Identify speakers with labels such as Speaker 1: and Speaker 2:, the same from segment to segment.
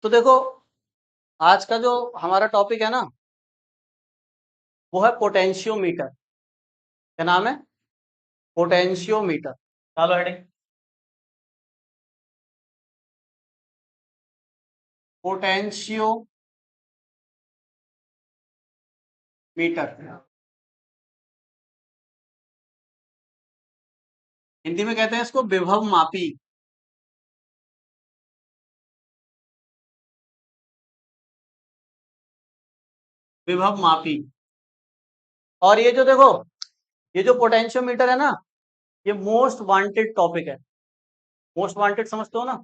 Speaker 1: तो देखो, आज का जो हमारा टॉपिक है ना, वो है पोटेंशियोमीटर। क्या नाम है? पोटेंशियोमीटर। चलो हेडिंग, पोटेंशियोमीटर। हिंदी में कहते हैं इसको विभव मापी। विभव मापी। और ये जो देखो, ये जो पोटेंशियोमीटर है ना, ये मोस्ट वांटेड टॉपिक है। मोस्ट वांटेड समझते हो ना?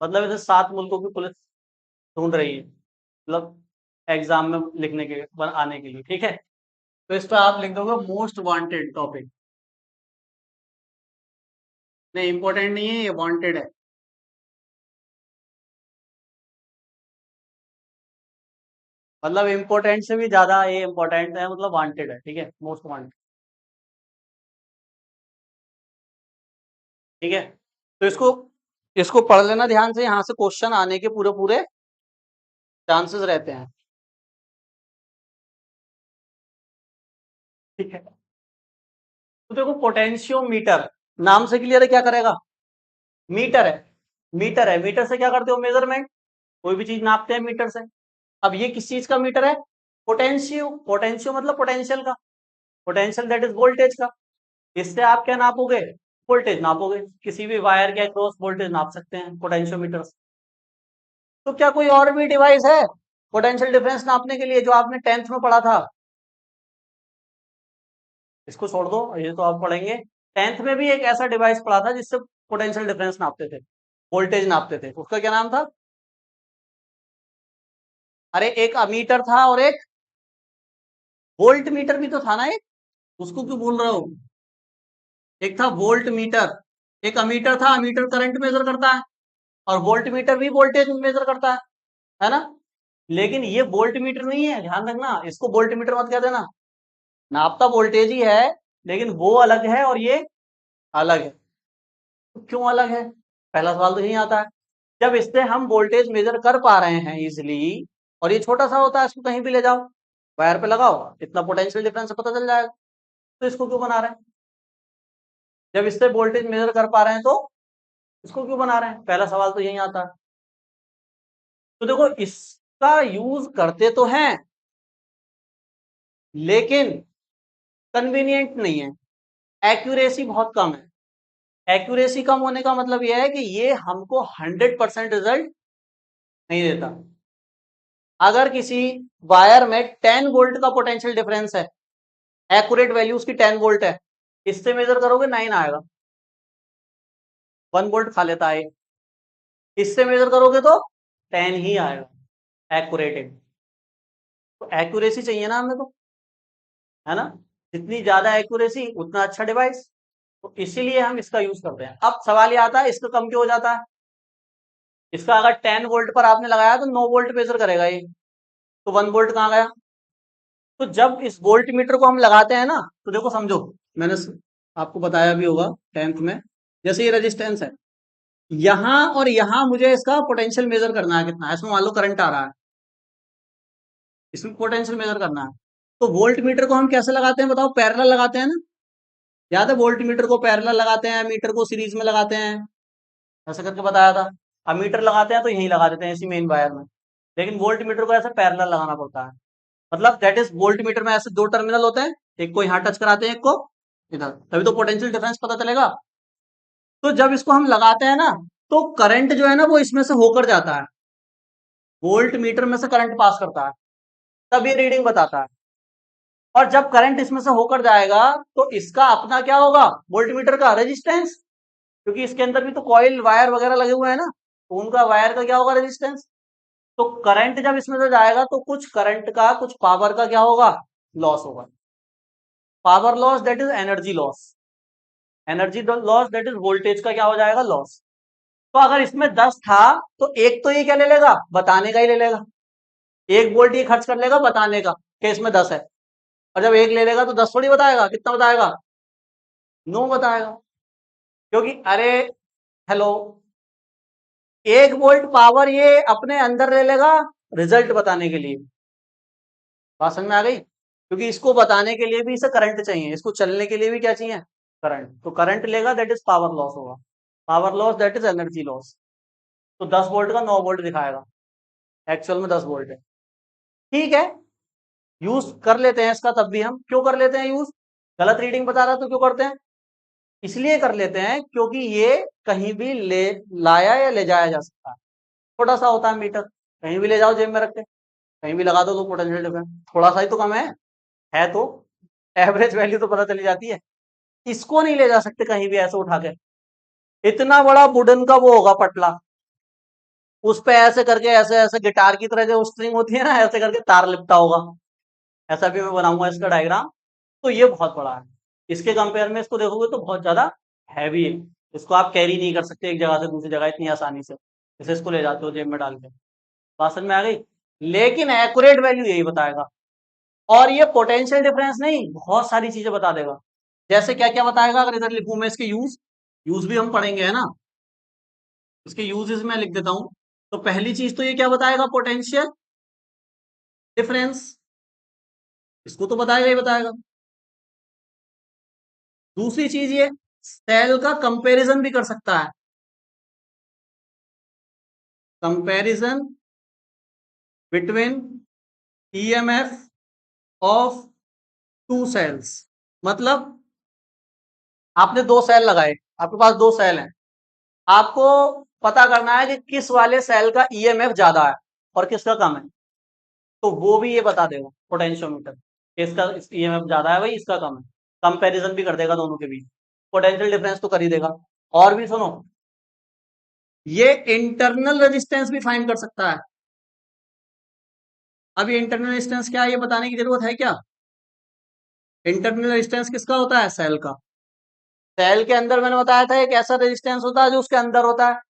Speaker 1: मतलब इसे 7 मुल्कों की पुलिस ढूंढ रही है, मतलब एग्जाम में लिखने के आने के लिए। ठीक है, तो इस पर आप लिख दोगे मोस्ट वांटेड टॉपिक। नहीं, इंपॉर्टेंट नहीं है, ये वांटेड है। मतलब इंपॉर्टेंट से भी ज्यादा ये इंपॉर्टेंट है, मतलब वांटेड है। ठीक है, मोस्ट वांटेड। ठीक है, तो इसको इसको पढ़ लेना ध्यान से, यहाँ से क्वेश्चन आने के पूरे पूरे चांसेस रहते हैं। ठीक है, तो देखो पोटेंशियोमीटर नाम से क्लियर है, क्या करेगा? मीटर है। मीटर है, मीटर से क्या करते हो? मेजरमेंट। कोई भी चीज नापते हैं मीटर से। अब ये किस चीज का मीटर है? पोटेंशियो। पोटेंशियो मतलब पोटेंशियल का। पोटेंशियल दैट इज वोल्टेज का। इससे आप क्या नापोगे? वोल्टेज नापोगे। किसी भी वायर के अक्रॉस वोल्टेज नाप सकते हैं पोटेंशियोमीटर से। तो क्या कोई और भी डिवाइस है पोटेंशियल डिफरेंस नापने के लिए, जो आपने 10th में पढ़ा था? इसको छोड़ दो, ये तो आप पढ़ेंगे। 10th में भी एक ऐसा डिवाइस पढ़ा था जिससे पोटेंशियल डिफरेंस नापते थे, वोल्टेज नापते थे। उसका क्या नाम था? अरे एक अमीटर था और एक वोल्ट मीटर भी तो था ना एक। उसको क्यों भूल रहे हो? एक था वोल्ट मीटर, एक अमीटर था। अमीटर करंट मेजर करता है, और वोल्ट मीटर भी वोल्टेज मेजर करता है ना? लेकिन ये वोल्ट मीटर नहीं है, ध्यान रखना, इसको वोल्ट मीटर मत कह देना। नापता वोल्टेज ही है, लेकिन वो अलग है और ये अलग है। तो क्यों अलग है? पहला सवाल तो यही आता है। जब इससे हम वोल्टेज मेजर कर पा रहे हैं इजिली, और ये छोटा सा होता है, इसको कहीं भी ले जाओ, वायर पे लगाओ, इतना पोटेंशियल डिफरेंस पता चल जाएगा। तो इसको क्यों बना रहे हैं? जब इससे वोल्टेज मेजर कर पा रहे हैं तो इसको क्यों बना रहे हैं? पहला सवाल तो यही आता है। तो देखो, इसका यूज करते तो हैं, लेकिन कन्वीनियंट नहीं है। एक्यूरेसी बहुत कम है। एक्यूरेसी कम होने का मतलब यह है कि ये हमको 100% रिजल्ट नहीं देता। अगर किसी वायर में 10 वोल्ट का पोटेंशियल डिफरेंस है, एक्यूरेट वैल्यू उसकी 10 वोल्ट है, इससे मेजर करोगे 9 आएगा, 1 वोल्ट खा लेता है। इससे मेजर करोगे तो 10 ही आएगा एक्यूरेट। तो एक्यूरेसी चाहिए ना हमें तो, है ना? जितनी ज्यादा एक्यूरेसी उतना अच्छा डिवाइस। तो इसीलिए हम इसका यूज करते हैं। अब सवाल ये आता है, इसका कम क्यों हो जाता है? इसका अगर 10 वोल्ट पर आपने लगाया तो 9 वोल्ट मेजर करेगा ये, तो 1 वोल्ट कहाँ गया? तो जब इस वोल्ट मीटर को हम लगाते हैं ना, तो देखो समझो, मैंने आपको बताया भी होगा 10th में। जैसे ये रेजिस्टेंस है, यहां और यहां मुझे इसका पोटेंशियल मेजर करना है, कितना है इसमें। मान लो करंट आ रहा है, इसमें पोटेंशियल मेजर करना है। तो वोल्ट मीटर को हम कैसे लगाते हैं बताओ? पैरेलल लगाते हैं ना? याद है, वोल्ट मीटर को पैरेलल लगाते हैं, मीटर को सीरीज में लगाते हैं, ऐसे करके बताया था। अब मीटर लगाते हैं तो यही लगा देते हैं इसी मेन वायर में, लेकिन वोल्ट मीटर को ऐसे पैरेलल लगाना पड़ता है। मतलब दैट इज, वोल्ट मीटर में ऐसे दो टर्मिनल होते हैं, एक को यहाँ टच कराते हैं, एक को इधर, तभी तो पोटेंशियल डिफरेंस पता चलेगा। तो जब इसको हम लगाते हैं ना, तो करंट जो है ना वो इसमें से होकर जाता है, वोल्ट मीटर में से करंट पास करता है, तब ये रीडिंग बताता है। और जब करंट इसमें से होकर जाएगा, तो इसका अपना क्या होगा? वोल्ट मीटर का रेजिस्टेंस, क्योंकि इसके अंदर भी तो कॉइल वायर वगैरह लगे हुए हैं ना, तो उनका वायर का क्या होगा? रेजिस्टेंस। तो करंट जब इसमें से जाएगा, तो कुछ करंट का, कुछ पावर का क्या होगा? लॉस होगा। Power loss that is energy loss. Energy loss that is voltage का क्या हो जाएगा? लॉस। तो अगर इसमें 10 था, तो एक तो ये क्या ले लेगा? बताने का ही ले लेगा। 1 वोल्ट ये खर्च कर लेगा बताने का कि इसमें 10 है। और जब एक ले लेगा तो 10 थोड़ी बताएगा, कितना बताएगा? 9 बताएगा। क्योंकि अरे, हेलो, 1 वोल्ट पावर ये अपने अंदर ले लेगा रिजल्ट बताने के लिए। बात समझ में आ गई? क्योंकि इसको बताने के लिए भी इसे करंट चाहिए, इसको चलने के लिए भी क्या चाहिए? करंट। तो करंट लेगा दैट इज पावर लॉस होगा, power loss that is energy loss. तो 10 वोल्ट का 9 वोल्ट दिखाएगा, एक्चुअल में 10 वोल्ट है। ठीक है, यूज कर लेते हैं इसका, तब भी हम क्यों कर लेते हैं यूज? गलत रीडिंग बता रहा तो क्यों करते हैं? इसलिए कर लेते हैं क्योंकि ये कहीं भी ले लाया या ले जाया जा सकता है। छोटा सा होता है मीटर, कहीं भी ले जाओ जेब में रख के, कहीं भी लगा दो तो पोटेंशियल डिफरेंस थोड़ा सा ही तो कम है तो एवरेज वैल्यू तो पता चली जाती है। इसको नहीं ले जा सकते कहीं भी ऐसे उठा के, इतना बड़ा वुडन का वो होगा पटला, उस पे ऐसे करके ऐसे ऐसे गिटार की तरह जो स्ट्रिंग होती है ना, ऐसे करके तार लिपटा होगा। ऐसा भी मैं बनाऊंगा इसका डायग्राम। तो ये बहुत बड़ा है, इसके कंपेयर में इसको देखोगे तो बहुत ज्यादा हैवी है। इसको आप कैरी नहीं कर सकते एक जगह से दूसरी जगह इतनी आसानी से, जैसे इसको ले जाते हो जेब में डाल के। बात समझ में आ गई? लेकिन एक्यूरेट वैल्यू यही बताएगा। और ये पोटेंशियल डिफरेंस नहीं, बहुत सारी चीजें बता देगा। जैसे क्या क्या बताएगा, अगर इधर लिखूं मैं इसके यूज, यूज भी हम पढ़ेंगे है ना, इसके यूजेस में लिख देता हूं। तो पहली चीज तो ये क्या बताएगा, पोटेंशियल डिफरेंस, इसको तो बताएगा ही बताएगा। दूसरी चीज ये सेल का कंपैरिजन भी कर सकता है, comparison between EMF of two cells. मतलब आपने दो सेल लगाए, आपके पास दो सेल हैं, आपको पता करना है कि किस वाले सेल का ईएमएफ ज्यादा है और किसका कम है। तो वो भी ये बता देगा पोटेंशियोमीटर, इसका ईएमएफ ज्यादा है भाई, इसका कम है। कंपैरिजन भी कर देगा दोनों के बीच, पोटेंशियल डिफरेंस तो कर ही देगा। और भी सुनो, ये इंटरनल रेजिस्टेंस भी फाइंड कर सकता है। अब ये इंटरनल रेजिस्टेंस क्या है ये बताने की जरूरत है क्या? इंटरनल रेजिस्टेंस किसका होता है? सेल का। सेल के अंदर मैंने बताया था एक ऐसा रेजिस्टेंस होता है जो उसके अंदर होता है,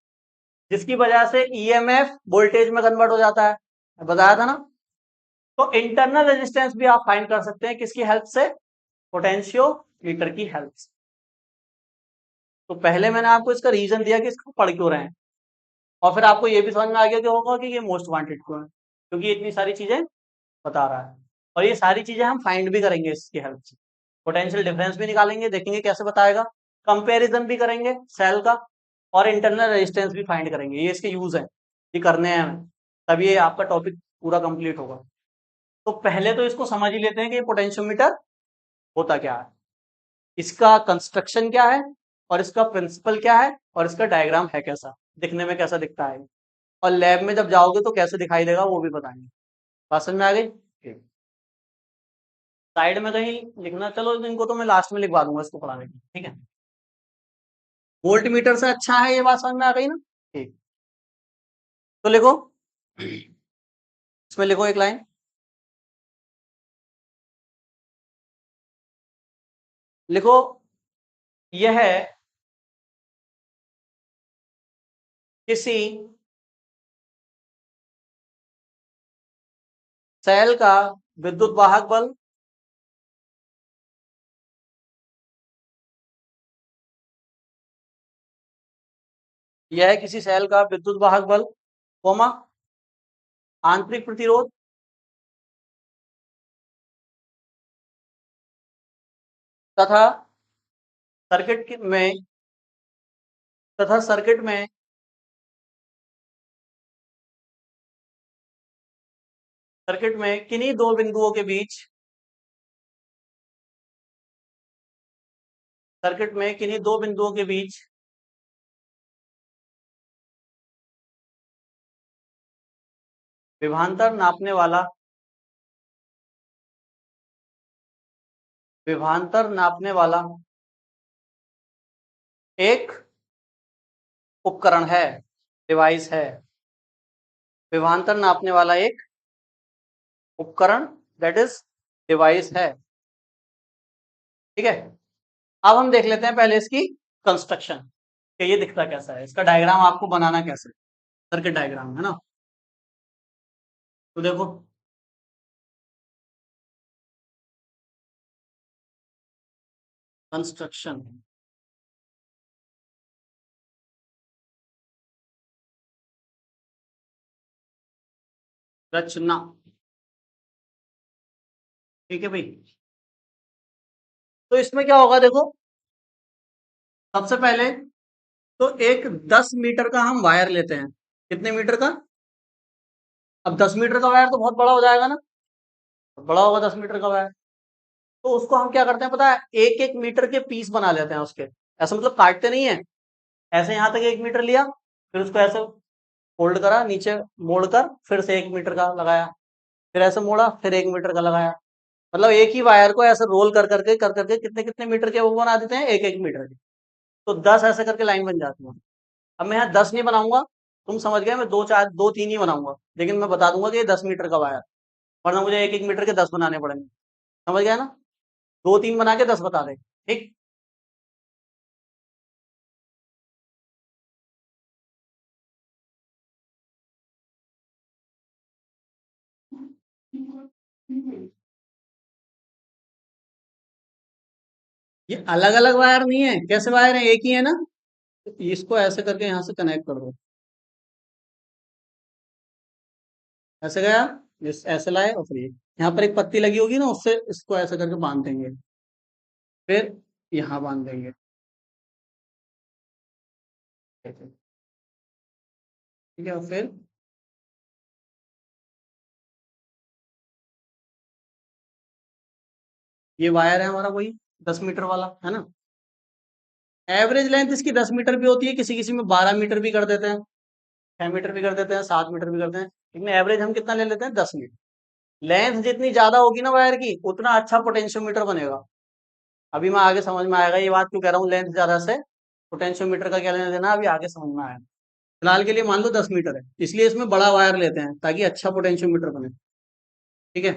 Speaker 1: जिसकी वजह से ईएमएफ वोल्टेज में कन्वर्ट हो जाता है, बताया था ना। तो इंटरनल रेजिस्टेंस भी आप फाइंड कर सकते हैं किसकी हेल्प से? पोटेंशियोमीटर की हेल्प से। तो पहले मैंने आपको इसका रीजन दिया कि इसको पढ़ क्यों रहे हैं, और फिर आपको ये भी समझ में आ गया कि होगा कि ये मोस्ट वांटेड क्यों है, क्योंकि ये इतनी सारी चीजें बता रहा है। और ये सारी चीजें हम फाइंड भी करेंगे इसकी हेल्प से, पोटेंशियल डिफरेंस भी निकालेंगे, देखेंगे कैसे बताएगा, कंपैरिजन भी करेंगे सेल का, और इंटरनल रेजिस्टेंस भी फाइंड करेंगे। ये इसके यूज है, ये करने हैं हमें, तब ये आपका टॉपिक पूरा कंप्लीट होगा। तो पहले तो इसको समझ ही लेते हैं कि ये पोटेंशियोमीटर होता क्या है, इसका कंस्ट्रक्शन क्या है, और इसका प्रिंसिपल क्या है, और इसका डायग्राम है कैसा, दिखने में कैसा दिखता है, और लैब में जब जाओगे तो कैसे दिखाई देगा वो भी बताएंगे। बात समझ में आ गई? साइड में कहीं लिखना, चलो इनको तो मैं लास्ट में लिखवा दूंगा इसको पढ़ाने की, ठीक है। वोल्ट मीटर से अच्छा है, ये बात समझ में आ गई ना? ठीक, तो लिखो, इसमें लिखो एक लाइन, लिखो, यह किसी सेल का विद्युत वाहक बल यह किसी सेल का विद्युत वाहक बल, कोमा, आंतरिक प्रतिरोध तथा में तथा सर्किट में किन्हीं दो बिंदुओं के बीच, सर्किट में किन्हीं दो बिंदुओं के बीच विभवांतर नापने वाला, विभवांतर नापने वाला एक उपकरण है, डिवाइस है, विभवांतर नापने वाला एक उपकरण दैट इज डिवाइस है। ठीक है, अब हम देख लेते हैं पहले इसकी कंस्ट्रक्शन, कि ये दिखता कैसा है, इसका डायग्राम आपको बनाना कैसे, सर्किट डायग्राम है ना। तो देखो, कंस्ट्रक्शन, रचना। ठीक है भाई। तो इसमें क्या होगा देखो, सबसे पहले तो एक 10 मीटर का हम वायर लेते हैं। कितने मीटर का? अब 10 मीटर का वायर तो बहुत बड़ा हो जाएगा ना, बड़ा होगा 10 मीटर का वायर। तो उसको हम क्या करते हैं पता है, एक एक मीटर के पीस बना लेते हैं उसके। ऐसा मतलब काटते नहीं है, ऐसे यहाँ तक 1 मीटर लिया, फिर उसको ऐसे फोल्ड करा, नीचे मोड़कर फिर से 1 मीटर का लगाया, फिर ऐसे मोड़ा, फिर 1 मीटर का लगाया। मतलब एक ही वायर को ऐसे रोल कर करके कितने कितने मीटर के वो बना देते हैं, एक एक मीटर के। तो 10 ऐसे करके लाइन बन जाती है। अब मैं यहाँ 10 नहीं बनाऊंगा, तुम समझ गए, मैं दो चार दो तीन ही बनाऊंगा, लेकिन मैं बता दूंगा कि ये 10 मीटर का वायर, वरना मुझे एक एक मीटर के 10 बनाने पड़ेंगे। समझ गए ना? दो तीन बना के 10 बता दे। ठीक। ये अलग अलग वायर नहीं है, कैसे वायर है, एक ही है ना। तो इसको ऐसे करके यहाँ से कनेक्ट कर दो। ऐसे गया, इस ऐसे लाए, और फिर ये यहाँ पर एक पत्ती लगी होगी ना, उससे इसको ऐसे करके बांध देंगे, फिर यहाँ बांध देंगे। ठीक है, और फिर ये वायर है हमारा वही 10 मीटर वाला, है ना। एवरेज लेंथ इसकी 10 मीटर भी होती है, किसी किसी में 12 मीटर भी कर देते हैं, 6 मीटर भी कर देते हैं, 7 मीटर भी करते हैं, लेकिन एवरेज हम कितना ले लेते हैं, 10 मीटर। लेंथ जितनी ज्यादा होगी ना वायर की, उतना अच्छा पोटेंशियोमीटर बनेगा। अभी मैं आगे समझ में आएगा ये बात क्यों कह रहा हूँ, लेंथ ज्यादा से पोटेंशियोमीटर का क्या लेना देना, अभी आगे समझ में आएगा। फिलहाल के लिए मान लो 10 मीटर है, इसलिए इसमें बड़ा वायर लेते हैं ताकि अच्छा पोटेंशियोमीटर बने। ठीक है।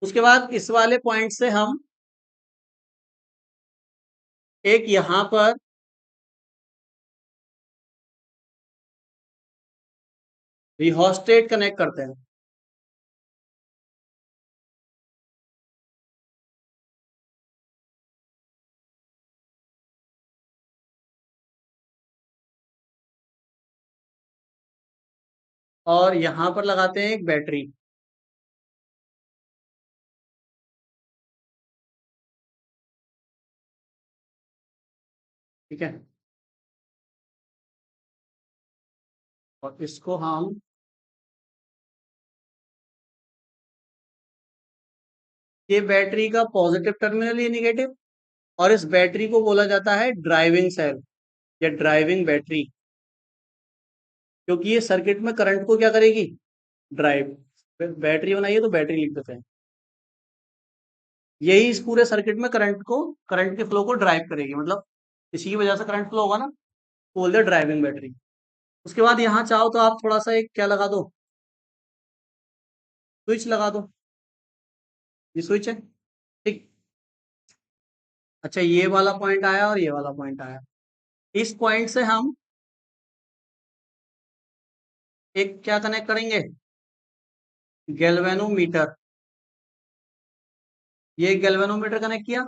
Speaker 1: उसके बाद इस वाले पॉइंट से हम एक यहाँ पर रिहोस्टेट कनेक्ट करते हैं। और यहाँ पर लगाते हैं एक बैटरी। ठीक है। और इसको हम, ये बैटरी का पॉजिटिव टर्मिनल, ये निगेटिव, और इस बैटरी को बोला जाता है ड्राइविंग सेल या ड्राइविंग बैटरी, क्योंकि ये सर्किट में करंट को क्या करेगी, ड्राइव। बैटरी बनाई है तो बैटरी लिख देते हैं। यही इस पूरे सर्किट में करंट को, करंट के फ्लो को ड्राइव करेगी, मतलब इसी की वजह से करंट फ्लो होगा ना, बोल दे ड्राइविंग बैटरी। उसके बाद यहाँ चाहो तो आप थोड़ा सा एक क्या लगा दो, स्विच लगा दो। ये स्विच है। ठीक। अच्छा, ये वाला पॉइंट आया और ये वाला पॉइंट आया। इस पॉइंट से हम एक क्या कनेक्ट करेंगे, गैल्वेनोमीटर। ये गैल्वेनोमीटर कनेक्ट किया,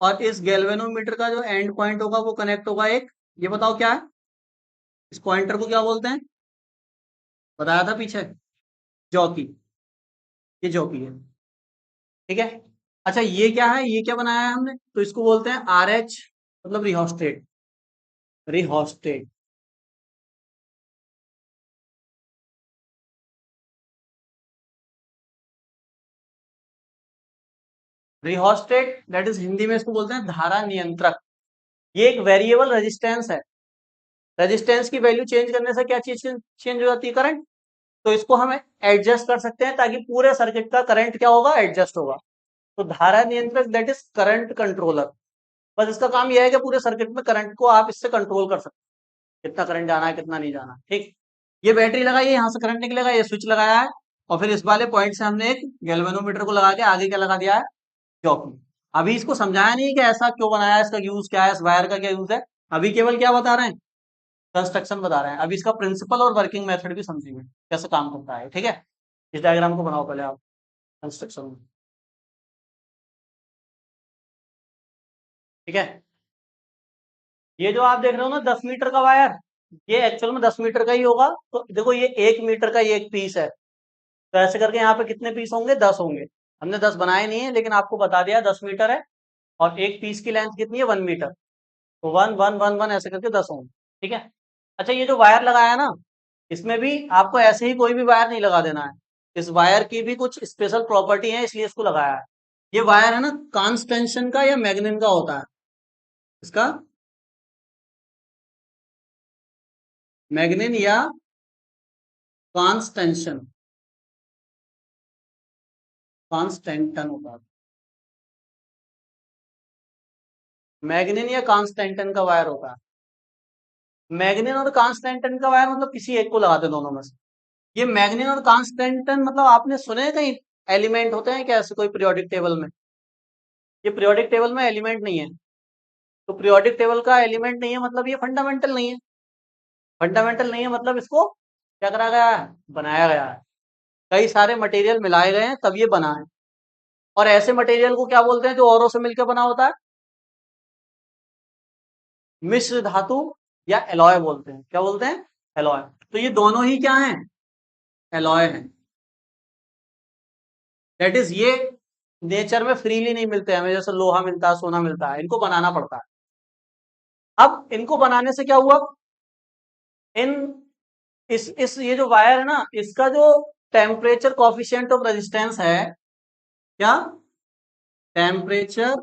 Speaker 1: और इस गैल्वेनोमीटर का जो एंड पॉइंट होगा वो कनेक्ट होगा एक, ये बताओ क्या है, इस पॉइंटर को क्या बोलते हैं, बताया था पीछे, जॉकी। ये जॉकी है। ठीक है। अच्छा, ये क्या है, ये क्या बनाया है हमने, तो इसको बोलते हैं आर एच, मतलब rheostat. Rheostat. Rheostat that is, Hindi में इसको बोलते हैं धारा नियंत्रक। ये एक वेरिएबल रेजिस्टेंस है। रेजिस्टेंस की वैल्यू चेंज करने से क्या चीज चेंज हो जाती है, करंट। तो इसको हम एडजस्ट कर सकते हैं ताकि पूरे सर्किट का करंट क्या होगा, एडजस्ट होगा। तो धारा नियंत्रक दैट इज करंट कंट्रोलर। बस इसका काम यह है कि पूरे सर्किट में करंट को आप इससे कंट्रोल कर सकते हैं, कितना करंट जाना है कितना नहीं जाना। ठीक। ये बैटरी लगाई है, यहाँ से करंट निकलेगा, ये स्विच लगाया है, और फिर इस वाले पॉइंट से हमने एक गैल्वेनोमीटर को लगा के आगे क्या लगा दिया है, जॉकी। अभी इसको समझाया नहीं कि ऐसा क्यों बनाया है, इसका यूज क्या है, इस वायर का क्या यूज है। अभी केवल क्या बता रहे हैं, कंस्ट्रक्शन बता रहे हैं। अभी इसका प्रिंसिपल और वर्किंग मेथड भी समझेंगे, कैसे काम करता है। ठीक है। इस डायग्राम को बनाओ पहले आप, कंस्ट्रक्शन में। ठीक है। ये जो आप देख रहे हो ना 10 मीटर का वायर, ये एक्चुअल में 10 मीटर का ही होगा। तो देखो ये 1 मीटर का ये एक पीस है, तो ऐसे करके यहाँ पे कितने पीस होंगे, 10 होंगे। हमने 10 बनाए नहीं है, लेकिन आपको बता दिया 10 मीटर है, और एक पीस की लेंथ कितनी है, 1 मीटर। तो 1 1 1 1 ऐसे करके 10 होंगे। ठीक है। अच्छा, ये जो वायर लगाया है ना, इसमें भी आपको ऐसे ही कोई भी वायर नहीं लगा देना है। इस वायर की भी कुछ स्पेशल प्रॉपर्टी है, इसलिए इसको लगाया है। ये वायर है ना, कांस्टेंशन का या मैग्नीन का होता है। इसका मैग्नीन या कांस्टेंशन, कांस्टेंटन होता है। मैग्नीन या कांस्टेंटन का वायर होता है। मैग्नीन और कांस्टेंटन का वायर मतलब किसी एक को लगाते हैं दोनों में से। ये मैग्नीन और कांस्टेंटन मतलब आपने सुने हैं कहीं एलिमेंट होते हैं क्या ऐसे कोई पीरियोडिक टेबल में? ये पीरियोडिक टेबल में एलिमेंट नहीं है। तो पीरियोडिक टेबल का एलिमेंट नहीं है मतलब ये फंडामेंटल नहीं है। फंडामेंटल नहीं है मतलब इसको क्या करा गया है, बनाया गया है। कई सारे मटेरियल मिलाए गए हैं तब ये बना है। और ऐसे मटेरियल को क्या बोलते हैं जो औरों से मिलकर बना होता है? मिश्र धातु या एलॉय बोलते हैं। क्या बोलते हैं? एलॉय। तो ये दोनों ही क्या हैं? एलॉय हैं। दैट इज ये नेचर में फ्रीली नहीं मिलते हमें, जैसे लोहा मिलता है, सोना मिलता है, इनको बनाना पड़ता है। अब इनको बनाने से क्या हुआ, इन इस ये जो वायर है ना, इसका जो टेम्परेचर कॉफिशिएंट ऑफ रेजिस्टेंस है, क्या टेम्परेचर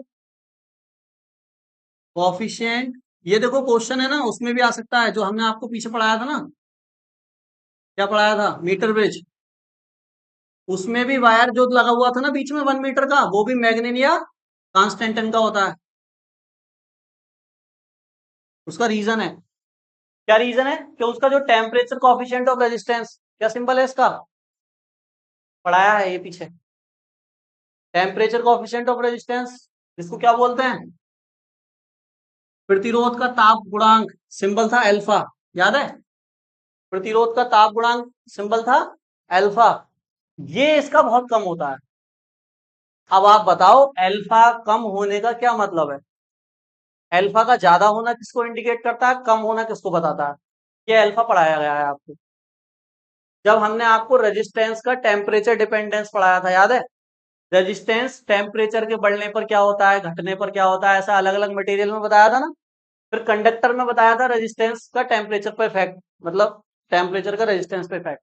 Speaker 1: कॉफिशिएंट, ये देखो क्वेश्चन है ना, उसमें भी आ सकता है, जो हमने आपको पीछे पढ़ाया था ना, क्या पढ़ाया था, मीटर ब्रिज। उसमें भी वायर जो लगा हुआ था ना बीच में 1 मीटर का, वो भी मैग्नीन या कांस्टेंटन का होता है। उसका रीजन है, क्या रीजन है कि उसका जो टेम्परेचर कॉफिशिएंट ऑफ रेजिस्टेंस, क्या सिंबल है इसका, पढ़ाया है ये पीछे। टेम्परेचर कॉफिशिएंट ऑफ रेजिस्टेंस, इसको क्या बोलते हैं, प्रतिरोध का ताप गुणांक, सिंबल था अल्फा, याद है? प्रतिरोध का ताप गुणांक सिंबल था अल्फा। ये इसका बहुत कम होता है। अब आप बताओ अल्फा कम होने का क्या मतलब है? अल्फा का ज्यादा होना किसको इंडिकेट करता है, कम होना किसको बताता है? ये अल्फा पढ़ाया गया है आपको जब हमने आपको रेजिस्टेंस का टेम्परेचर डिपेंडेंस पढ़ाया था, याद है? रेजिस्टेंस टेम्परेचर के बढ़ने पर क्या होता है, घटने पर क्या होता है, ऐसा अलग अलग मटेरियल में बताया था ना। फिर कंडक्टर में बताया था रेजिस्टेंस का टेम्परेचर पर इफेक्ट, मतलब टेम्परेचर का रेजिस्टेंस पे इफेक्ट।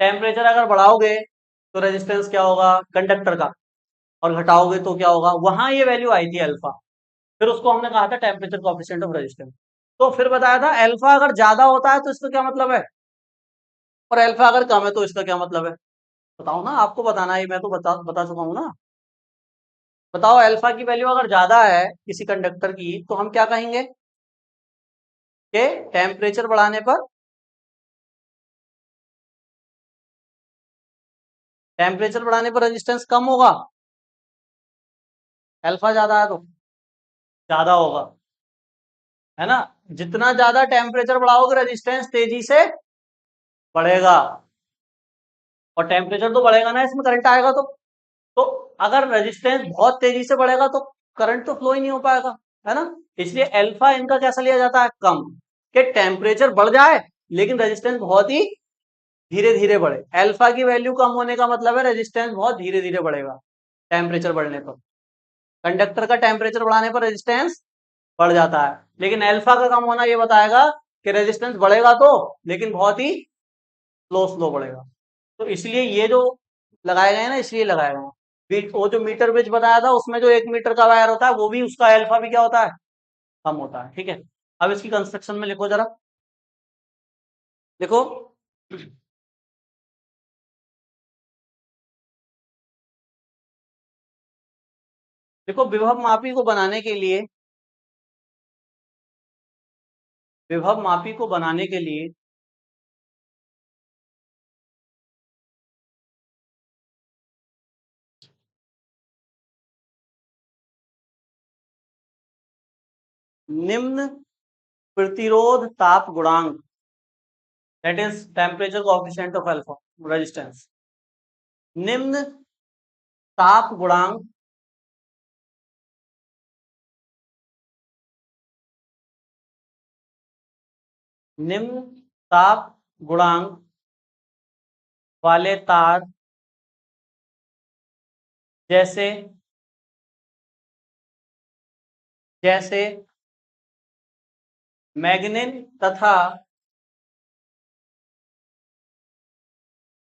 Speaker 1: टेम्परेचर अगर बढ़ाओगे तो रेजिस्टेंस क्या होगा कंडक्टर का, और घटाओगे तो क्या होगा, वहां ये वैल्यू आई थी अल्फा। फिर उसको हमने कहा था टेम्परेचर कोएफिशिएंट ऑफ रेजिस्टेंस। तो फिर बताया था अल्फा अगर ज्यादा होता है तो इसका क्या मतलब है, और अल्फा अगर कम है तो इसका क्या मतलब है। बताओ ना, आपको बताना है, मैं तो बता चुका हूं ना। बताओ, अल्फा की वैल्यू अगर ज्यादा है किसी कंडक्टर की तो हम क्या कहेंगे कि टेम्परेचर बढ़ाने पर, टेम्परेचर बढ़ाने पर रेजिस्टेंस कम होगा, अल्फा ज्यादा है तो ज्यादा होगा, है ना? जितना ज्यादा टेम्परेचर बढ़ाओगे रेजिस्टेंस तेजी से बढ़ेगा, और टेम्परेचर तो बढ़ेगा ना, इसमें करंट आएगा तो अगर रेजिस्टेंस बहुत तेजी से बढ़ेगा तो करंट तो फ्लो ही नहीं हो पाएगा, है ना? इसलिए अल्फा इनका कैसा लिया जाता है, कम, कि टेम्परेचर बढ़ जाए लेकिन रेजिस्टेंस बहुत ही धीरे धीरे बढ़े। अल्फा की वैल्यू कम होने का मतलब है रेजिस्टेंस बहुत धीरे धीरे बढ़ेगा टेम्परेचर बढ़ने पर। कंडक्टर का टेम्परेचर बढ़ाने पर रेजिस्टेंस बढ़ जाता है, लेकिन अल्फा का कम होना ये बताएगा कि रेजिस्टेंस बढ़ेगा तो, लेकिन बहुत ही स्लो स्लो बढ़ेगा। तो इसलिए ये जो लगाए गए हैं ना, इसलिए लगाए गए हैं। वो जो मीटर ब्रिज बताया था उसमें जो 1 मीटर का वायर होता है वो भी उसका अल्फा भी क्या होता है, कम होता है। ठीक है। अब इसकी कंस्ट्रक्शन में लिखो जरा, देखो। देखो, विभव मापी को बनाने के लिए, विभव मापी को बनाने के लिए निम्न प्रतिरोध ताप गुणांक, that is temperature coefficient of alpha resistance, निम्न ताप गुणांक निम्न ताप गुणांक वाले तार जैसे जैसे मैग्नीन तथा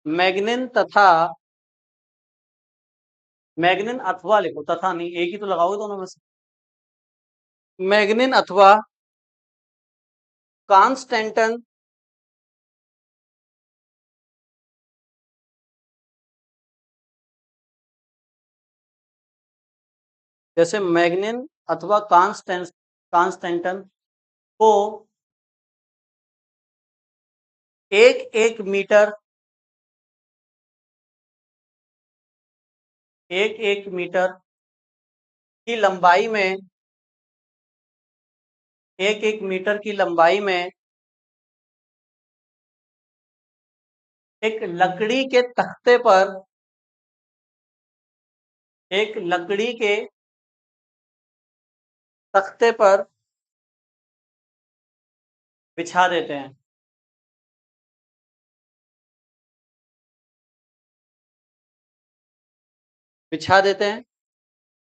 Speaker 1: मैग्नीन तथा मैग्नीन अथवा लिखो, तथा नहीं, एक ही तो लगाओगे दोनों में से। मैग्नीन अथवा कांस्टेंटन जैसे मैग्नीन अथवा कांस्टेंटन को एक एक मीटर की लंबाई में एक एक मीटर की लंबाई में एक लकड़ी के तख्ते पर एक लकड़ी के तख्ते पर बिछा देते हैं। बिछा देते हैं।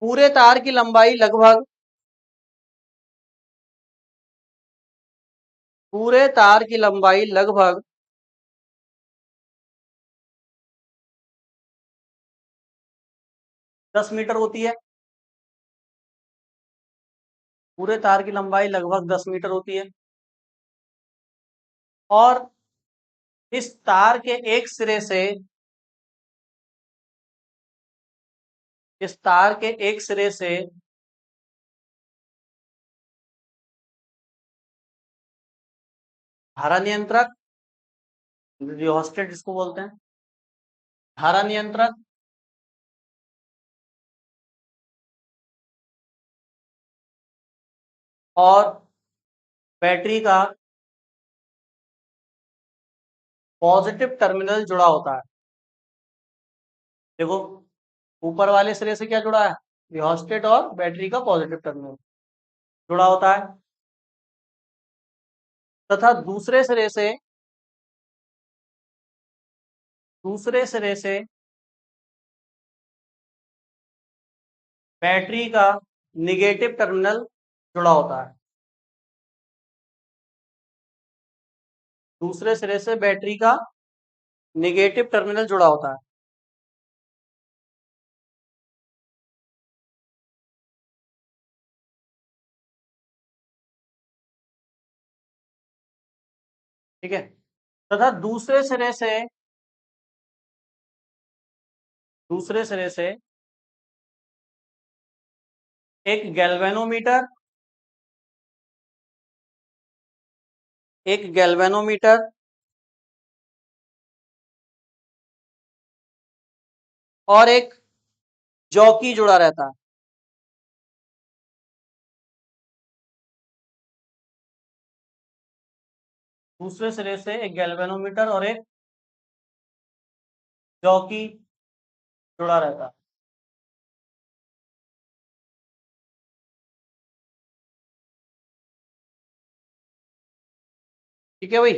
Speaker 1: पूरे तार की लंबाई लगभग पूरे तार की लंबाई लगभग 10 मीटर होती है। पूरे तार की लंबाई लगभग 10 मीटर होती है। और इस तार के एक सिरे से इस तार के एक सिरे से धारा नियंत्रक, रियोस्टेट इसको बोलते हैं, धारा नियंत्रक और बैटरी का पॉजिटिव टर्मिनल जुड़ा होता है। देखो, ऊपर वाले सिरे से क्या जुड़ा है, रियोस्टेट और बैटरी का पॉजिटिव टर्मिनल जुड़ा होता है। तथा दूसरे सिरे से बैटरी का निगेटिव टर्मिनल जुड़ा होता है। दूसरे सिरे से बैटरी का निगेटिव टर्मिनल जुड़ा होता है। ठीक है। तथा दूसरे सिरे से एक गैल्वेनोमीटर एक गैल्वेनोमीटर और एक जॉकी जुड़ा रहता है। दूसरे सिरे से एक गैल्वेनोमीटर और एक जॉकी जुड़ा रहता है। ठीक है भाई।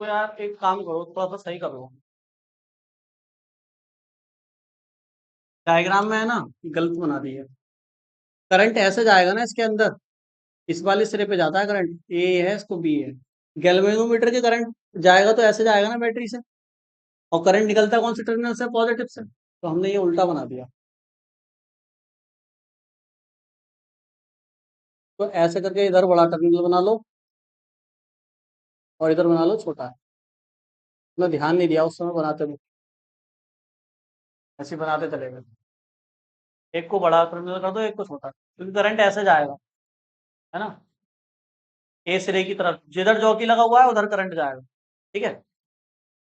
Speaker 1: तो यार एक काम करो, थोड़ा सा सही करो। डायग्राम में है ना, गलत बना दी है। करंट ऐसे जाएगा ना इसके अंदर, इस वाले सिरे पे जाता है करंट, ए है, इसको बी है। गैल्वेनोमीटर के करंट जाएगा तो ऐसे जाएगा ना बैटरी से, और करंट निकलता है कौन से टर्मिनल से, पॉजिटिव से, तो हमने ये उल्टा बना दिया। तो ऐसे करके इधर बड़ा टर्मिनल बना लो और इधर बना लो छोटा। मैं ध्यान नहीं दिया उस समय बनाते हुए, ऐसे बनाते चले गए। एक को बड़ा टर्मिनल कर दो, एक को छोटा, क्योंकि करंट ऐसे जाएगा, है ना, ए सिरे की तरफ, जिधर जॉकी लगा हुआ है उधर करंट जाएगा। ठीक है,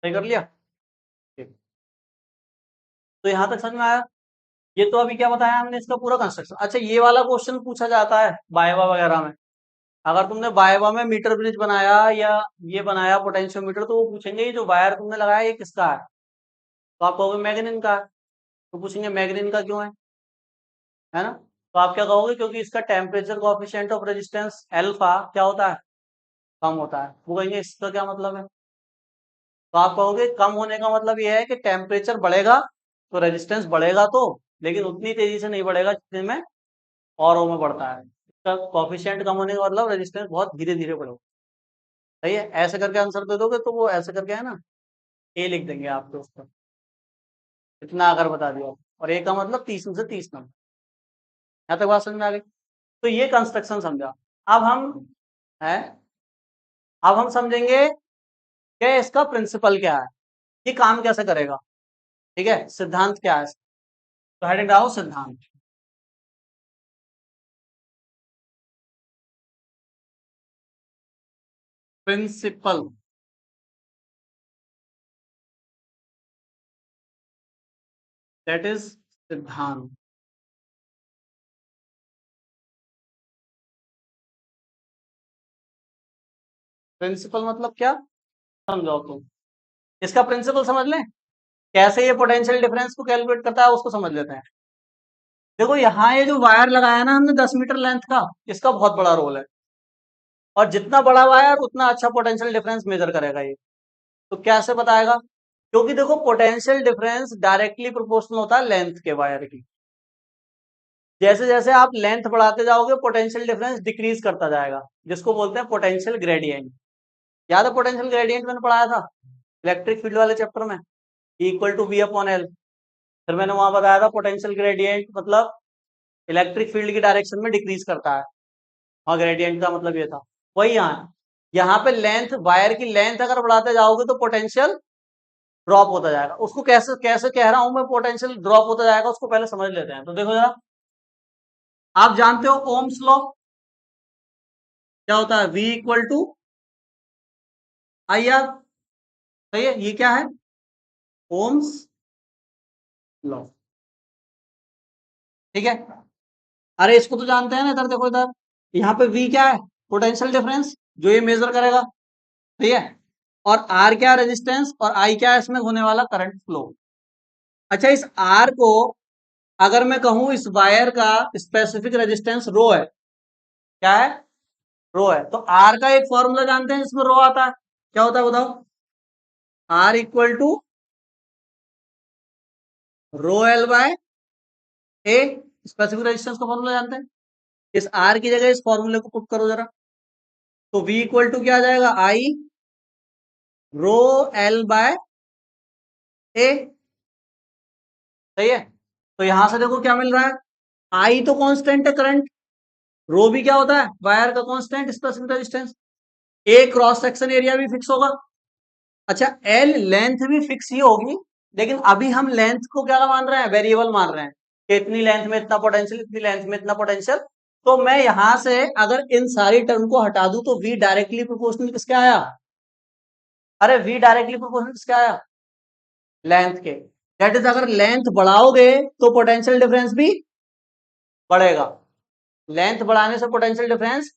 Speaker 1: सही कर लिया। ठीक। तो यहां तक समझ में आया। ये तो अभी क्या बताया हमने, इसका पूरा कंस्ट्रक्शन। अच्छा, ये वाला क्वेश्चन पूछा जाता है बायवा वगैरह में। अगर तुमने बायवा में मीटर ब्रिज बनाया या ये बनाया पोटेंशियोमीटर, तो वो पूछेंगे ये जो वायर तुमने लगाया ये किसका है, तो आप कहोगे मैग्नीन का है। तो पूछेंगे मैग्नीन का क्यों है ना, तो आप क्या कहोगे, क्योंकि इसका temperature coefficient of resistance alpha क्या होता है, कम होता है। वो कहेंगे इसका क्या मतलब है? तो आप कहोगे कम होने का मतलब ये है कि टेम्परेचर बढ़ेगा तो रेजिस्टेंस बढ़ेगा, तो लेकिन उतनी तेजी से नहीं बढ़ेगा जितने में और में बढ़ता है। इसका कॉफिशिएंट कम होने का मतलब रेजिस्टेंस बहुत धीरे धीरे बढ़ेगा। सही है, ऐसे करके आंसर दे दोगे तो वो ऐसे करके है ना, ए लिख देंगे आपके उस पर, इतना अगर बता दिया। और ए का मतलब 30 में से 30 नंबर। यहाँ तक बात समझ में आ गई? तो ये कंस्ट्रक्शन समझा। अब हम है अब हम समझेंगे कि इसका प्रिंसिपल क्या है, ये काम कैसे करेगा। ठीक है, सिद्धांत क्या है। तो हेडिंग डालो सिद्धांत। प्रिंसिपल, दैट इज सिद्धांत। प्रिंसिपल मतलब क्या, समझाओ तुम। इसका प्रिंसिपल समझ लें, कैसे ये पोटेंशियल डिफरेंस को कैलकुलेट करता है उसको समझ लेते हैं। देखो यहाँ ये जो वायर लगाया ना हमने 10 मीटर लेंथ का, इसका बहुत बड़ा रोल है। और जितना बड़ा वायर उतना अच्छा पोटेंशियल डिफरेंस मेजर करेगा ये। तो कैसे बताएगा? क्योंकि देखो पोटेंशियल डिफरेंस डायरेक्टली प्रोपोर्शनल होता है लेंथ के वायर की। जैसे जैसे आप लेंथ बढ़ाते जाओगे पोटेंशियल डिफरेंस डिक्रीज करता जाएगा, जिसको बोलते हैं पोटेंशियल ग्रेडियंट। याद है पोटेंशियल ग्रेडियंट मैंने पढ़ाया था इलेक्ट्रिक फील्ड वाले चैप्टर में, equal to V upon L. फिर मैंने वहां बताया था पोटेंशियल ग्रेडियंट मतलब इलेक्ट्रिक फील्ड की डायरेक्शन में डिक्रीज करता है। हाँ, ग्रेडियंट का मतलब ये था। वही यहाँ यहाँ पे लेंथ, वायर की लेंथ अगर बढ़ाते जाओगे तो पोटेंशियल ड्रॉप होता जाएगा। उसको कैसे कैसे कह रहा हूं मैं पोटेंशियल ड्रॉप होता जाएगा, उसको पहले समझ लेते हैं। तो देखो जरा, आप जानते हो ओम्स लॉ क्या होता है, V equal to I R. सही है, ये क्या है, ओम्स लॉ। ठीक है, अरे इसको तो जानते हैं ना। इधर देखो, इधर यहाँ पे V क्या है, पोटेंशियल डिफरेंस जो ये मेजर करेगा। ठीक है, और R क्या है, रेजिस्टेंस, और I क्या है, इसमें होने वाला करंट फ्लो। अच्छा, इस R को अगर मैं कहूं इस वायर का स्पेसिफिक रेजिस्टेंस रो है, क्या है, रो है, तो R का एक फॉर्मूला जानते हैं जिसमें रो आता है, क्या होता है बताओ। R equal to rho L by A, specific resistance का फॉर्मूला जानते हैं। इस R की जगह इस फॉर्मूले को पुट करो जरा, तो V इक्वल टू क्या आ जाएगा, आई रो एल बाय ए। सही है, तो यहां से देखो क्या मिल रहा है, आई तो कांस्टेंट है करंट, रो भी क्या होता है, वायर का कांस्टेंट स्पेसिफिक रेजिस्टेंस, ए क्रॉस सेक्शन एरिया भी फिक्स होगा। अच्छा, एल लेंथ भी फिक्स ही होगी, लेकिन अभी हम लेंथ को क्या मान रहे हैं, वेरिएबल मान रहे हैं कि इतनी लेंथ में इतना पोटेंशियल, इतनी लेंथ में इतना पोटेंशियल। तो मैं यहां से अगर इन सारी टर्म को हटा दूं तो V डायरेक्टली प्रोपोर्शनल किसके आया, अरे V डायरेक्टली प्रोपोर्शनल किसके आया, लेंथ के। दैट इज, अगर लेंथ बढ़ाओगे तो पोटेंशियल डिफरेंस भी बढ़ेगा। लेंथ बढ़ाने से पोटेंशियल डिफरेंस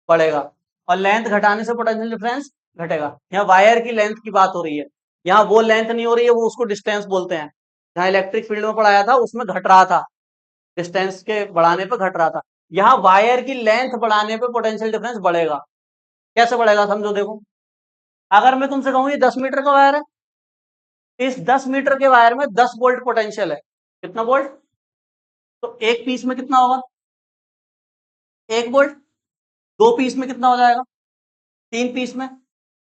Speaker 1: बढ़ेगा, और लेंथ घटाने से पोटेंशियल डिफरेंस घटेगा। यहाँ वायर की लेंथ की बात हो रही है, यहाँ वो लेंथ नहीं हो रही है, वो उसको डिस्टेंस बोलते हैं। जहाँ इलेक्ट्रिक फील्ड में पढ़ाया था उसमें घट रहा था, डिस्टेंस के बढ़ाने पे घट रहा था। यहाँ वायर की लेंथ बढ़ाने पे पोटेंशियल डिफरेंस बढ़ेगा। कैसे बढ़ेगा समझो, देखो अगर मैं तुमसे कहूँ ये 10 मीटर का वायर है, इस 10 मीटर के वायर में 10 वोल्ट पोटेंशियल है, कितना वोल्ट, तो एक पीस में कितना होगा, 1 वोल्ट। दो पीस में कितना हो जाएगा, 3 पीस में,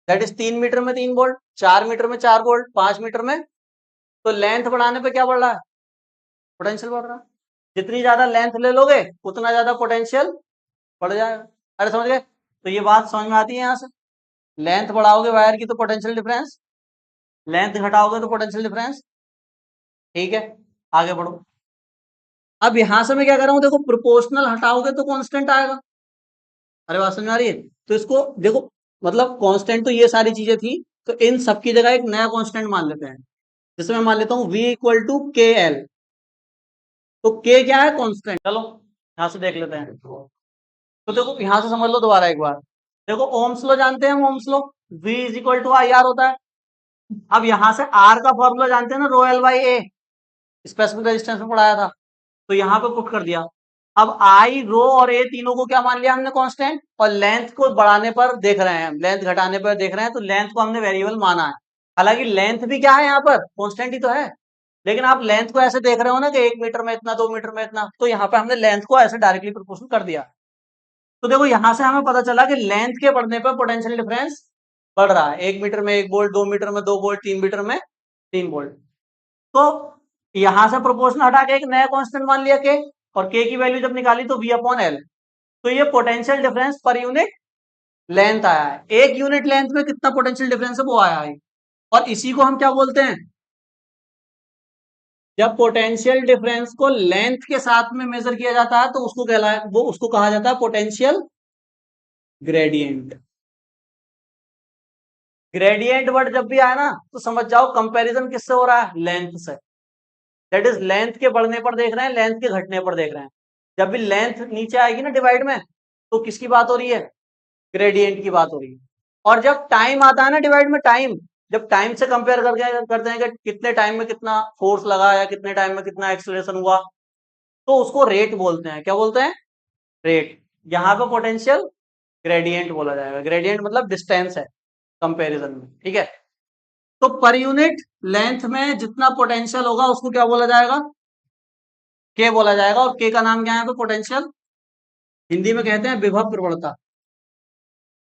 Speaker 1: दैट इज 3 मीटर में 3 वोल्ट, 4 मीटर में 4 वोल्ट, 5 मीटर में। तो लेंथ बढ़ाने पे क्या बढ़ रहा है, पोटेंशियल बढ़ रहा है। जितनी ज्यादा लेंथ ले लोगे उतना ज्यादा पोटेंशियल बढ़ जाएगा। अरे समझ गए, तो ये बात समझ में आती है यहाँ से। लेंथ बढ़ाओगे वायर की तो पोटेंशियल डिफरेंस, लेंथ घटाओगे तो पोटेंशियल डिफरेंस। ठीक है, आगे बढ़ो। अब यहां से मैं क्या कर रहा हूं, देखो प्रोपोर्शनल हटाओगे तो कांस्टेंट आएगा। अरे बात समझ में आ रही है, तो इसको देखो, मतलब कांस्टेंट तो ये सारी चीजें थी, तो इन सबकी जगह एक नया कांस्टेंट मान लेते हैं। जैसे मैं मान लेता हूं V इक्वल टू के एल। तो K क्या है, कांस्टेंट। चलो यहां से देख लेते हैं, तो देखो यहां से समझ लो दोबारा एक बार। देखो ओम्स लो जानते हैं हम, Ohm's law, V is equal to I R होता है। अब यहां से R का फॉर्मूला जानते हैं ना, rho L by A, specific resistance में पढ़ाया था, तो यहाँ पे पुट कर दिया। अब आई, रो और ए तीनों को क्या मान लिया हमने कांस्टेंट, और लेंथ को बढ़ाने पर देख रहे हैं, लेंथ घटाने पर देख रहे हैं, तो लेंथ को हमने वेरिएबल माना है। हालांकि लेंथ भी क्या है यहाँ पर, कांस्टेंट ही तो है, लेकिन आप लेंथ को ऐसे देख रहे हो ना कि 1 मीटर में इतना, 2 मीटर में इतना, तो यहाँ पे हमने लेंथ को ऐसे डायरेक्टली प्रोपोर्शनल कर दिया। तो देखो यहां से हमें पता चला कि लेंथ के बढ़ने पर पोटेंशियल डिफरेंस बढ़ रहा है, 1 मीटर में 1 वोल्ट, 2 मीटर में 2 वोल्ट, 3 मीटर में 3 वोल्ट। तो यहां से प्रोपोर्शन हटा के एक नया कांस्टेंट मान लिया के, और के की वैल्यू जब निकाली तो वी अपॉन एल। तो ये potential difference per unit length आया है, एक यूनिट लेंथ में कितना पोटेंशियल डिफरेंस है वो आया है। और इसी को हम क्या बोलते हैं, जब पोटेंशियल डिफरेंस को लेंथ के साथ में मेजर किया जाता है तो उसको कहलाए, वो उसको कहा जाता है पोटेंशियल ग्रेडियंट। ग्रेडियंट वर्ड जब भी आए ना तो समझ जाओ कंपैरिजन किससे हो रहा है, लेंथ से। दैट इज लेंथ के बढ़ने पर देख रहे हैं, लेंथ के घटने पर देख रहे हैं। जब भी लेंथ नीचे आएगी ना डिवाइड में, तो किसकी बात हो रही है, ग्रेडियंट की बात हो रही है। और जब टाइम आता है ना डिवाइड में, टाइम, जब टाइम से कंपेयर करके करते हैं कि कितने टाइम में कितना फोर्स लगा या कितने टाइम में कितना एक्सेलरेशन हुआ, तो उसको रेट बोलते हैं। क्या बोलते हैं, रेट। यहाँ पे पोटेंशियल ग्रेडियंट बोला जाएगा, ग्रेडियंट मतलब डिस्टेंस है कंपैरिजन में, ठीक है। तो पर यूनिट लेंथ में जितना पोटेंशियल होगा उसको क्या बोला जाएगा, के बोला जाएगा। और के का नाम क्या है, तो पोटेंशियल, हिंदी में कहते हैं विभव प्रवणता,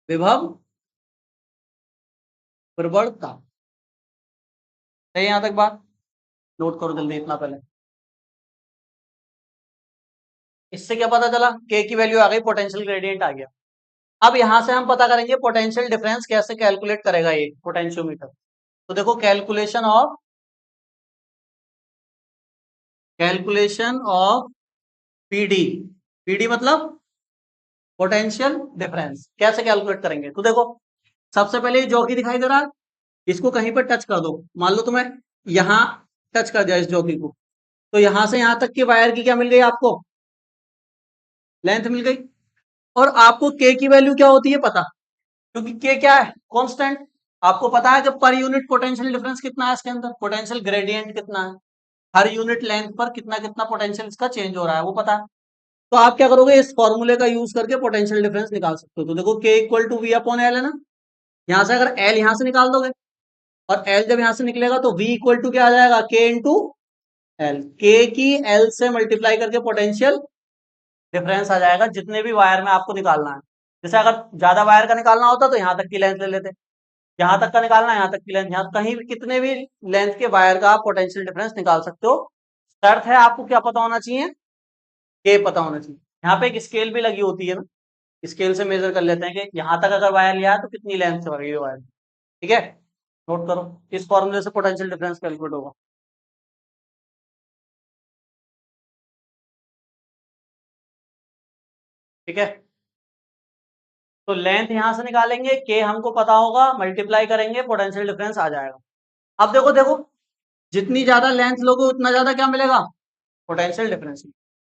Speaker 1: विभव प्रवणता। है यहां तक बात, नोट करो जल्दी इतना पहले। इससे क्या पता चला, के की वैल्यू आ गई, पोटेंशियल ग्रेडियंट आ गया। अब यहां से हम पता करेंगे पोटेंशियल डिफरेंस कैसे कैलकुलेट करेगा ये पोटेंशियोमीटर। तो देखो कैलकुलेशन ऑफ पीडी, पीडी मतलब पोटेंशियल डिफरेंस, कैसे कैलकुलेट करेंगे। तो देखो सबसे पहले ये जॉकी दिखाई दे रहा है, इसको कहीं पर टच कर दो, मान लो तुम्हें यहां टच कर दिया इस जॉकी को, तो यहां से यहां तक की वायर की क्या मिल गई आपको, लेंथ मिल गई। और आपको के की वैल्यू क्या होती है पता, क्योंकि के क्या है, कांस्टेंट। आपको पता है कि पर यूनिट पोटेंशियल डिफरेंस कितना है, इसके अंदर पोटेंशियल ग्रेडियंट कितना है, हर यूनिट लेंथ पर कितना कितना पोटेंशियल इसका चेंज हो रहा है वो पता है। तो आप क्या करोगे, इस फॉर्मूले का यूज करके पोटेंशियल डिफरेंस निकाल सकते हो। तो देखो K equal to V upon L है ना, यहां से अगर एल यहां से निकाल दोगे, और एल जब यहां से निकलेगा तो वी इक्वल टू क्या आ जाएगा, के इंटू एल, के की एल से मल्टीप्लाई करके पोटेंशियल डिफरेंस आ जाएगा, जितने भी वायर में आपको निकालना है। जैसे अगर ज्यादा वायर का निकालना होता तो यहां तक की लेंथ ले लेते, यहां तक का निकालना है, यहां तक की लेंथ, यहाँ कहीं भी कितने भी लेंथ के वायर का आप पोटेंशियल डिफरेंस निकाल सकते हो। शर्त है आपको क्या पता होना चाहिए, के पता होना चाहिए। यहाँ पे एक स्केल भी लगी होती है ना, स्केल से मेजर कर लेते हैं कि यहां तक अगर वायर लिया है तो कितनी लेंथ से भरी हुई वायर, ठीक है। नोट करो, इस फॉर्मूले से पोटेंशियल डिफरेंस कैलकुलेट होगा, ठीक है। तो लेंथ यहां से निकालेंगे, के हमको पता होगा, मल्टीप्लाई करेंगे, पोटेंशियल डिफरेंस आ जाएगा। अब देखो देखो, जितनी ज्यादा लेंथ लोगे उतना ज्यादा क्या मिलेगा, पोटेंशियल डिफरेंस,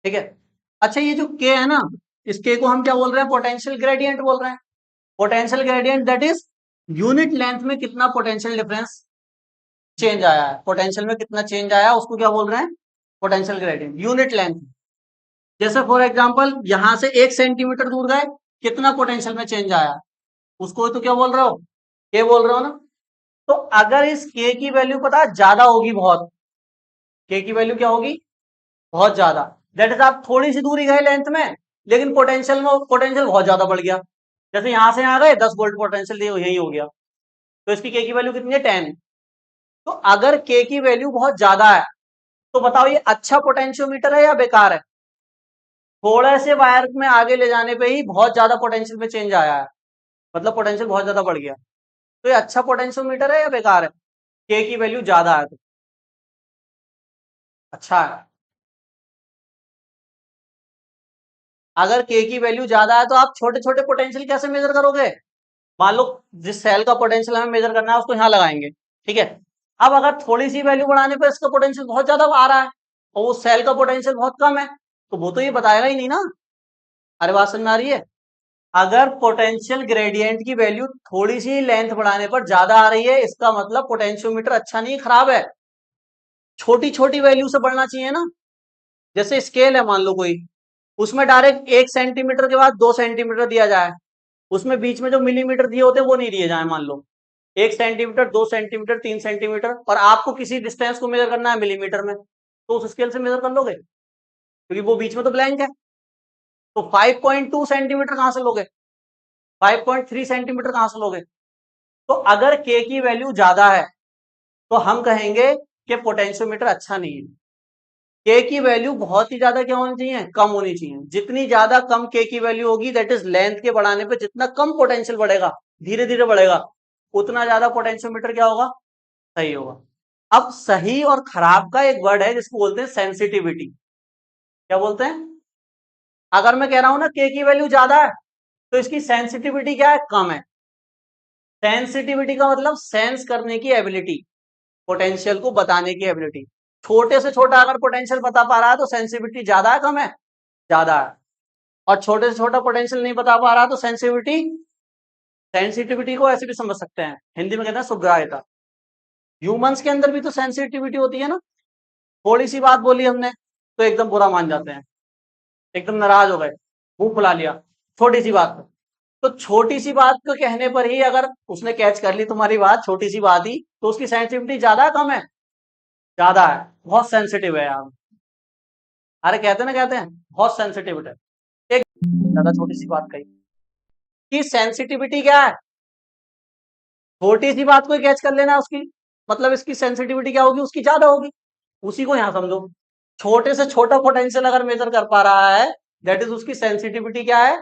Speaker 1: ठीक है। अच्छा ये जो के है ना, इस के को हम क्या बोल रहे हैं, पोटेंशियल ग्रेडियंट बोल रहे हैं। Potential gradient that is unit length में कितना पोटेंशियल डिफरेंस चेंज आया है, पोटेंशियल में कितना चेंज आया उसको क्या बोल रहे हैं, पोटेंशियल ग्रेडियंट, यूनिट लेंथ। जैसे फॉर एग्जांपल यहां से 1 सेंटीमीटर दूर गए, कितना पोटेंशियल में चेंज आया, उसको तो क्या बोल रहे हो, के बोल रहे हो ना। तो अगर इस के की वैल्यू पता ज्यादा होगी बहुत, के की वैल्यू क्या होगी, बहुत ज्यादा, दैट इज आप थोड़ी सी दूरी गए लेंथ में, लेकिन पोटेंशियल बहुत ज्यादा बढ़ गया। जैसे यहां से यहां गए 10 वोल्ट पोटेंशियल यही हो गया, तो इसकी के की वैल्यू कितनी है, 10। तो अगर के की वैल्यू बहुत ज्यादा है तो बताओ ये अच्छा पोटेंशियोमीटर है या बेकार है। थोड़े से वायर में आगे ले जाने पे ही बहुत ज्यादा पोटेंशियल में चेंज आया है, मतलब पोटेंशियल बहुत ज्यादा बढ़ गया, तो ये अच्छा पोटेंशियोमीटर है या बेकार है, के की वैल्यू ज्यादा है तो अच्छा है। अगर के की वैल्यू ज्यादा है तो आप छोटे छोटे पोटेंशियल कैसे मेजर करोगे, मान लो जिस सेल का पोटेंशियल हमें मेजर करना है उसको यहाँ लगाएंगे, ठीक है। अब अगर थोड़ी सी वैल्यू बढ़ाने पर इसका पोटेंशियल बहुत ज्यादा आ रहा है और वो सेल का पोटेंशियल बहुत कम है, तो वो तो ये बताएगा ही नहीं ना। अरे बात समझ में आ रही है, अगर पोटेंशियल ग्रेडियंट की वैल्यू थोड़ी सी लेंथ बढ़ाने पर ज्यादा आ रही है, इसका मतलब पोटेंशियोमीटर अच्छा नहीं खराब है। छोटी छोटी वैल्यू से बढ़ना चाहिए ना, जैसे स्केल है मान लो कोई, उसमें डायरेक्ट 1 सेंटीमीटर के बाद 2 सेंटीमीटर दिया जाए, उसमें बीच में जो मिलीमीटर दिए होते हैं वो नहीं दिए जाए। मान लो 1 सेंटीमीटर, 2 सेंटीमीटर, 3 सेंटीमीटर, और आपको किसी डिस्टेंस को मेजर करना है मिलीमीटर में, तो उस स्केल से मेजर कर लोगे, क्योंकि वो बीच में तो ब्लैंक है। तो 5.2 सेंटीमीटर कहां से लोगे, 5.3 सेंटीमीटर कहां से लोगे? तो अगर के की वैल्यू ज्यादा है तो हम कहेंगे कि पोटेंशियोमीटर अच्छा नहीं है। के की वैल्यू बहुत ही ज्यादा क्या होनी चाहिए, कम होनी चाहिए। जितनी ज्यादा कम के की वैल्यू होगी, दैट इज लेंथ के बढ़ाने पे जितना कम पोटेंशियल बढ़ेगा, धीरे धीरे बढ़ेगा, उतना ज्यादा पोटेंशियोमीटर क्या होगा, सही होगा। अब सही और खराब का एक वर्ड है जिसको बोलते हैं सेंसिटिविटी। क्या बोलते हैं? अगर मैं कह रहा हूं ना के की वैल्यू ज्यादा है तो इसकी सेंसिटिविटी क्या है, कम है। सेंसिटिविटी का मतलब सेंस करने की एबिलिटी, पोटेंशियल को बताने की एबिलिटी। छोटे से छोटा अगर पोटेंशियल बता पा रहा है तो सेंसिटिविटी ज्यादा है, कम है, ज्यादा है। और छोटे से छोटा पोटेंशियल नहीं बता पा रहा तो सेंसिटिविटी, सेंसिटिविटी को ऐसे भी समझ सकते हैं, हिंदी में कहते हैं सुग्राह्यता। ह्यूमंस के अंदर भी तो सेंसिटिविटी होती है ना। थोड़ी सी बात बोली हमने तो एकदम बुरा मान जाते हैं, एकदम नाराज हो गए, मुंह फुला लिया छोटी सी बात पर। तो छोटी सी बात को कहने पर ही अगर उसने कैच कर ली तुम्हारी बात, छोटी सी बात ही, तो उसकी सेंसिटिविटी ज्यादा है, कम है, ज्यादा है, बहुत सेंसिटिव है यार। अरे कहते ना, कहते हैं बहुत सेंसिटिव है, एक ज्यादा छोटी सी बात कही कि सेंसिटिविटी क्या है, छोटी सी बात को कैच कर लेना उसकी, मतलब इसकी सेंसिटिविटी क्या होगी, उसकी ज्यादा होगी। उसी को यहां समझो, छोटे से छोटा पोटेंशियल अगर मेजर कर पा रहा है, दैट इज उसकी सेंसिटिविटी क्या है,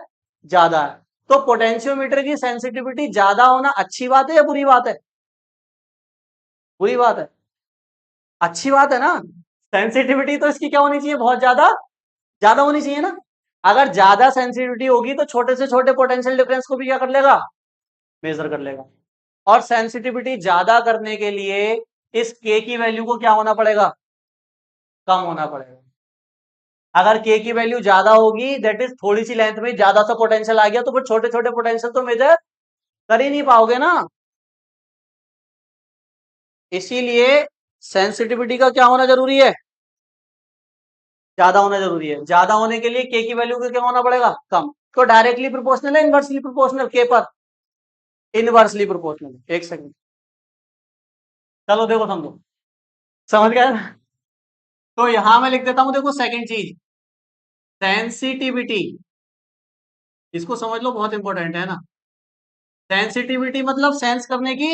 Speaker 1: ज्यादा है। तो पोटेंशियोमीटर की सेंसिटिविटी ज्यादा होना अच्छी बात है या बुरी बात है? बुरी बात है। अच्छी बात है ना, सेंसिटिविटी तो इसकी क्या होनी चाहिए, बहुत ज्यादा, ज्यादा होनी चाहिए ना। अगर ज्यादा सेंसिटिविटी होगी तो छोटे से छोटे पोटेंशियल डिफरेंस को भी क्या कर लेगा, मेजर कर लेगा। और सेंसिटिविटी ज्यादा करने के लिए इस के की वैल्यू को क्या होना पड़ेगा, कम होना पड़ेगा। अगर के की वैल्यू ज्यादा होगी, दैट इज थोड़ी सी लेंथ में ज्यादा सा पोटेंशियल आ गया, तो फिर छोटे छोटे पोटेंशियल तो मेजर कर ही नहीं पाओगे ना। इसीलिए सेंसिटिविटी का क्या होना जरूरी है, ज्यादा होना जरूरी है। ज्यादा होने के लिए के की वैल्यू को क्या होना पड़ेगा, कम। तो डायरेक्टली प्रोपोर्शनल है इनवर्सली प्रोपोर्शनल के पर, इनवर्सली प्रोपोर्शनल। एक सेकंड, चलो देखो समझो, समझ गया ना? तो यहां मैं लिख देता हूं, देखो सेकंड चीज, सेंसिटिविटी, इसको समझ लो, बहुत इंपॉर्टेंट है ना। सेंसिटिविटी मतलब सेंस करने की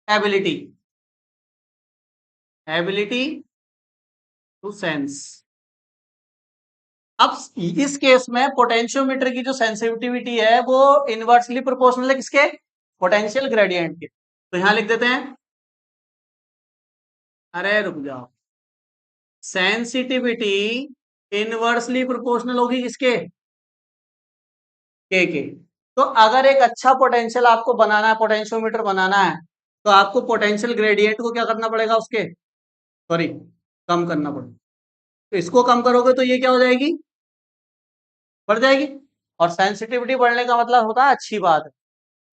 Speaker 1: एबिलिटी, एबिलिटी टू सेंस। अब इस केस में पोटेंशियोमीटर की जो सेंसिटिविटी है वो इनवर्सली प्रोपोर्शनल है किसके, पोटेंशियल ग्रेडियंट के। तो यहां लिख देते हैं, अरे रुक जाओ, सेंसिटिविटी इनवर्सली प्रोपोर्शनल होगी किसके, के। तो अगर एक अच्छा पोटेंशियल आपको बनाना है, पोटेंशियोमीटर बनाना है, तो आपको पोटेंशियल ग्रेडियंट को क्या करना पड़ेगा, उसके, सॉरी, कम करना पड़ेगा। तो इसको कम करोगे तो ये क्या हो जाएगी, बढ़ जाएगी। और सेंसिटिविटी बढ़ने का मतलब होता है अच्छी बात है।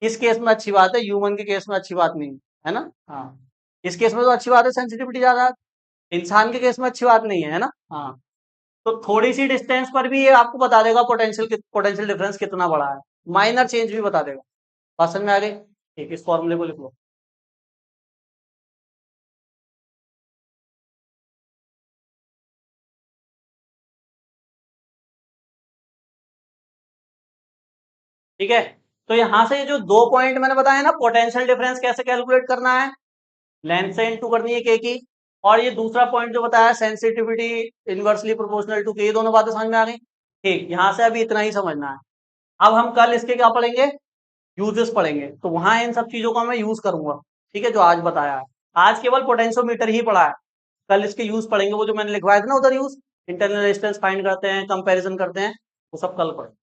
Speaker 1: इस केस में अच्छी बात है, ह्यूमन के केस में अच्छी बात नहीं है ना। हाँ, इस केस में तो अच्छी बात है सेंसिटिविटी ज्यादा, इंसान के केस में अच्छी बात नहीं है ना। हाँ, तो थोड़ी सी डिस्टेंस पर भी ये आपको बता देगा पोटेंशियल डिफरेंस कितना बड़ा है, माइनर चेंज भी बता देगा। बात समझ में आ गई? ठीक, इस फॉर्मूले को लिख लो। ठीक है, तो यहां से जो दो पॉइंट मैंने बताया ना, पोटेंशियल डिफरेंस कैसे कैलकुलेट करना है, लेंथ से इनटू करनी है के की, और ये दूसरा पॉइंट जो बताया सेंसिटिविटी इनवर्सली प्रोपोर्शनल टू के, ये दोनों बातें समझ में आ गई। ठीक, यहां से अभी इतना ही समझना है। अब हम कल इसके क्या पढ़ेंगे, यूजेस पढ़ेंगे, तो वहां इन सब चीजों का मैं यूज करूंगा। ठीक है, जो आज बताया है, आज केवल पोटेंशियोमीटर ही पढ़ा है, कल इसके यूज पढ़ेंगे, वो जो मैंने लिखवाया था ना उधर यूज, इंटरनल रेजिस्टेंस फाइंड करते हैं, कंपैरिजन करते हैं, वो सब कल पढ़ेंगे।